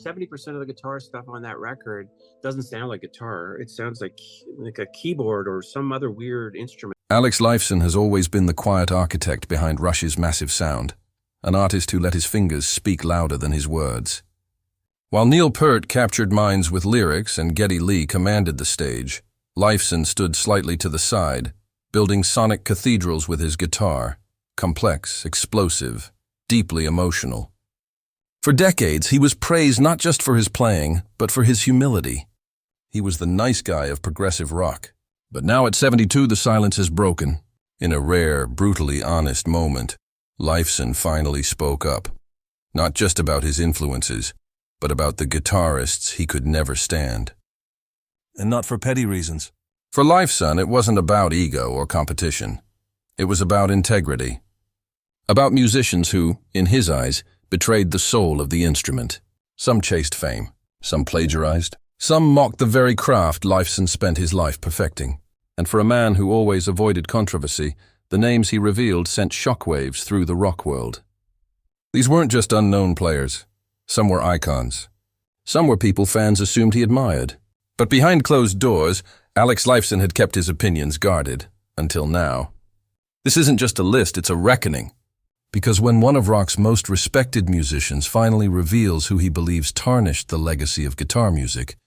70% of the guitar stuff on that record doesn't sound like guitar. It sounds like a keyboard or some other weird instrument. Alex Lifeson has always been the quiet architect behind Rush's massive sound, an artist who let his fingers speak louder than his words. While Neil Peart captured minds with lyrics and Geddy Lee commanded the stage, Lifeson stood slightly to the side, building sonic cathedrals with his guitar, complex, explosive, deeply emotional. For decades, he was praised not just for his playing, but for his humility. He was the nice guy of progressive rock. But now at 72, the silence is broken. In a rare, brutally honest moment, Lifeson finally spoke up. Not just about his influences, but about the guitarists he could never stand. And not for petty reasons. For Lifeson, it wasn't about ego or competition. It was about integrity. About musicians who, in his eyes, betrayed the soul of the instrument. Some chased fame, some plagiarized, some mocked the very craft Lifeson spent his life perfecting. And for a man who always avoided controversy, the names he revealed sent shockwaves through the rock world. These weren't just unknown players. Some were icons. Some were people fans assumed he admired. But behind closed doors, Alex Lifeson had kept his opinions guarded, until now. This isn't just a list, it's a reckoning. Because when one of rock's most respected musicians finally reveals who he believes tarnished the legacy of guitar music,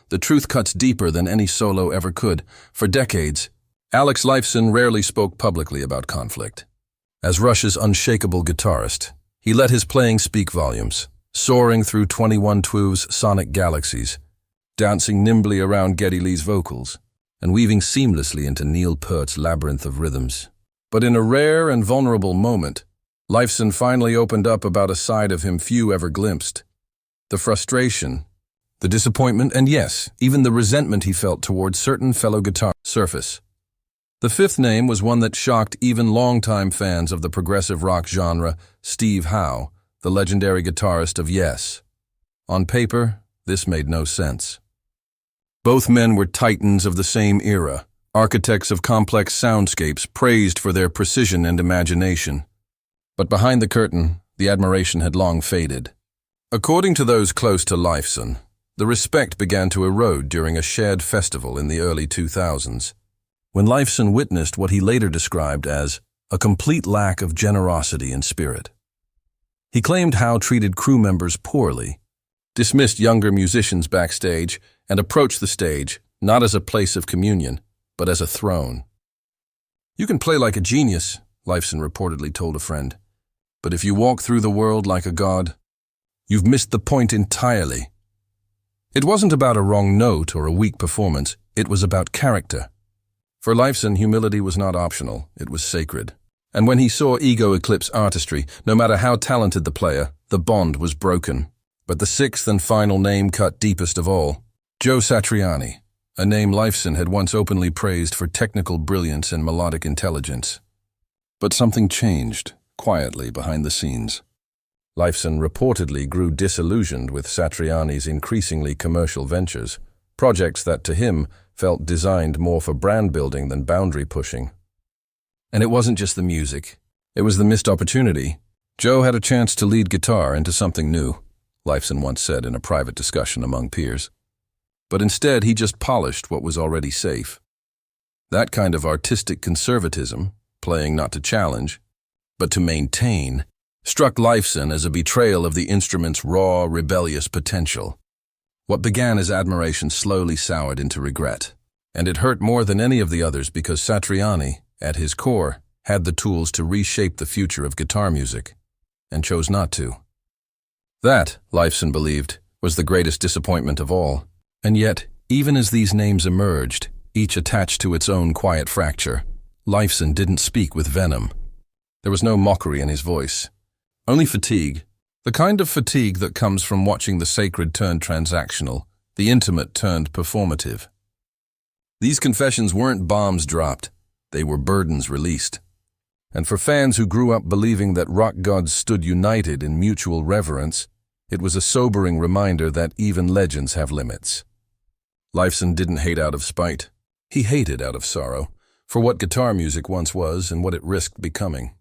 the truth cuts deeper than any solo ever could. For decades, Alex Lifeson rarely spoke publicly about conflict. As Rush's unshakable guitarist, he let his playing speak volumes, soaring through 21 Twu's sonic galaxies, dancing nimbly around Geddy Lee's vocals, and weaving seamlessly into Neil Peart's labyrinth of rhythms. But in a rare and vulnerable moment, Lifeson finally opened up about a side of him few ever glimpsed. The frustration, the disappointment, and yes, even the resentment he felt towards certain fellow guitar surface. The fifth name was one that shocked even longtime fans of the progressive rock genre, Steve Howe, the legendary guitarist of Yes. On paper, this made no sense. Both men were titans of the same era, architects of complex soundscapes praised for their precision and imagination. But behind the curtain, the admiration had long faded. According to those close to Lifeson, the respect began to erode during a shared festival in the early 2000s, when Lifeson witnessed what he later described as a complete lack of generosity and spirit. He claimed Howe treated crew members poorly, dismissed younger musicians backstage, and approached the stage not as a place of communion, but as a throne. "You can play like a genius," Lifeson reportedly told a friend, "but if you walk through the world like a god, you've missed the point entirely." It wasn't about a wrong note or a weak performance, it was about character. For Lifeson, humility was not optional, it was sacred. And when he saw ego eclipse artistry, no matter how talented the player, the bond was broken. But the sixth and final name cut deepest of all, Joe Satriani, a name Lifeson had once openly praised for technical brilliance and melodic intelligence. But something changed, quietly behind the scenes. Lifeson reportedly grew disillusioned with Satriani's increasingly commercial ventures, projects that to him felt designed more for brand building than boundary pushing. And it wasn't just the music, it was the missed opportunity. Joe had a chance to lead guitar into something new, Lifeson once said in a private discussion among peers. But instead, he just polished what was already safe. That kind of artistic conservatism, playing not to challenge, but to maintain, struck Lifeson as a betrayal of the instrument's raw, rebellious potential. What began as admiration slowly soured into regret, and it hurt more than any of the others because Satriani, at his core, had the tools to reshape the future of guitar music, and chose not to. That, Lifeson believed, was the greatest disappointment of all. And yet, even as these names emerged, each attached to its own quiet fracture, Lifeson didn't speak with venom. There was no mockery in his voice. Only fatigue. The kind of fatigue that comes from watching the sacred turn transactional, the intimate turned performative. These confessions weren't bombs dropped, they were burdens released. And for fans who grew up believing that rock gods stood united in mutual reverence, it was a sobering reminder that even legends have limits. Lifeson didn't hate out of spite. He hated out of sorrow, for what guitar music once was and what it risked becoming.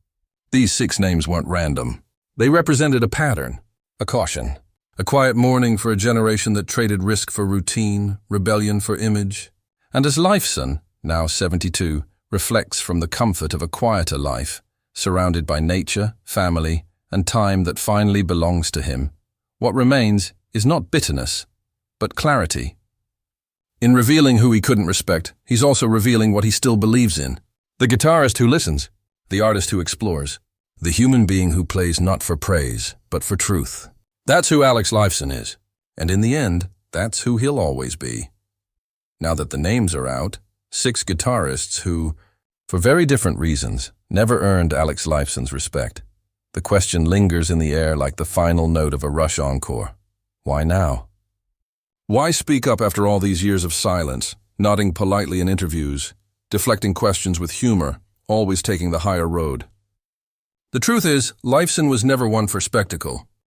These 6 names weren't random. They represented a pattern, a caution, A quiet mourning for a generation that traded risk for routine, rebellion for image. And as Lifeson, now 72, reflects from the comfort of a quieter life, surrounded by nature, family, and time that finally belongs to him, what remains is not bitterness, but clarity. In revealing who he couldn't respect, he's also revealing what he still believes in. The guitarist who listens, the artist who explores, the human being who plays not for praise, but for truth. That's who Alex Lifeson is, and in the end, that's who he'll always be. Now that the names are out, 6 guitarists who, for very different reasons, never earned Alex Lifeson's respect. The question lingers in the air like the final note of a Rush encore. Why now? Why speak up after all these years of silence, nodding politely in interviews, deflecting questions with humor, always taking the higher road? The truth is, Lifeson was never one for spectacle.